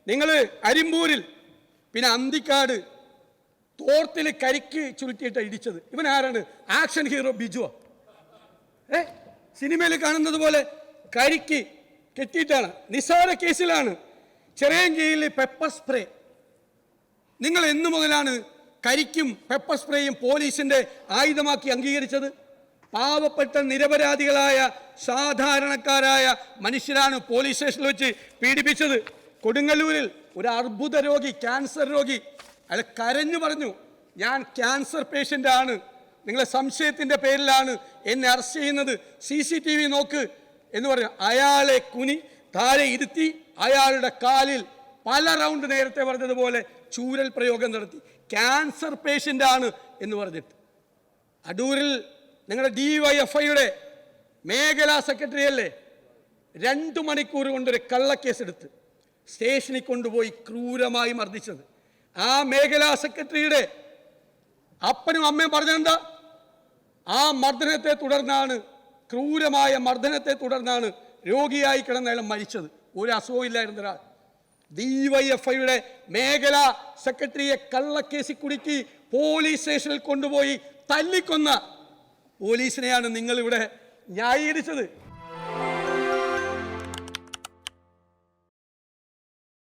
നിങ്ങൾ അരിമ്പൂരിൽ പിന്നെ അന്തിക്കാട് തോർത്തിൽ കരിക്ക് ചുരുട്ടിയിട്ട് ഇടിച്ചത് ഇവൻ ആരാണ്? ആക്ഷൻ ഹീറോ ബിജുവോ? സിനിമയിൽ കാണുന്നത് പോലെ കരിക്ക് കെട്ടിയിട്ടാണ്. നിസ്സാര കേസിലാണ്. ചിറയൻകീഴിൽ പെപ്പർ സ്പ്രേ. നിങ്ങൾ എന്നു മുതലാണ് കരിക്കും പെപ്പർ സ്പ്രേയും പോലീസിന്റെ ആയുധമാക്കി അംഗീകരിച്ചത്? പാവപ്പെട്ട നിരപരാധികളായ സാധാരണക്കാരായ മനുഷ്യരാണ് പോലീസ് സ്റ്റേഷനിൽ വെച്ച് പീഡിപ്പിച്ചത്. കൊടുങ്ങല്ലൂരിൽ ഒരു അർബുദ രോഗി, ക്യാൻസർ രോഗി, അയാൾ കരഞ്ഞു പറഞ്ഞു, ഞാൻ ക്യാൻസർ പേഷ്യൻ്റ് ആണ്, നിങ്ങളെ സംശയത്തിൻ്റെ പേരിലാണ് എന്നെ അറസ്റ്റ് ചെയ്യുന്നത്, CCTV നോക്ക് എന്ന് പറഞ്ഞു. അയാളെ കുനി താഴെ ഇരുത്തി അയാളുടെ കാലിൽ പല റൗണ്ട് നേരത്തെ പറഞ്ഞതുപോലെ ചൂരൽ പ്രയോഗം നടത്തി. ക്യാൻസർ പേഷ്യൻ്റ് ആണ് എന്ന് പറഞ്ഞിട്ട്. അടൂരിൽ നിങ്ങളുടെ DYFIയുടെ മേഖലാ സെക്രട്ടറി അല്ലേ 2 മണിക്കൂർ കൊണ്ടൊരു കള്ളക്കേസ് എടുത്ത് സ്റ്റേഷനിൽ കൊണ്ടുപോയി ക്രൂരമായി മർദ്ദിച്ചത്. ആ മേഖലാ സെക്രട്ടറിയുടെ അപ്പനും അമ്മയും പറഞ്ഞെന്താ? ആ മർദ്ദനത്തെ തുടർന്നാണ്, ക്രൂരമായ മർദ്ദനത്തെ തുടർന്നാണ് രോഗിയായി കിടന്ന അയാൾ മരിച്ചത്. ഒരു അസുഖവും ഇല്ലായിരുന്ന ഒരാൾ. DYFIയുടെ മേഖലാ സെക്രട്ടറിയെ കള്ളക്കേസിൽ കുടുക്കി പോലീസ് സ്റ്റേഷനിൽ കൊണ്ടുപോയി തല്ലിക്കൊന്ന പോലീസിനെയാണ് നിങ്ങളിവിടെ ന്യായീകരിച്ചത്.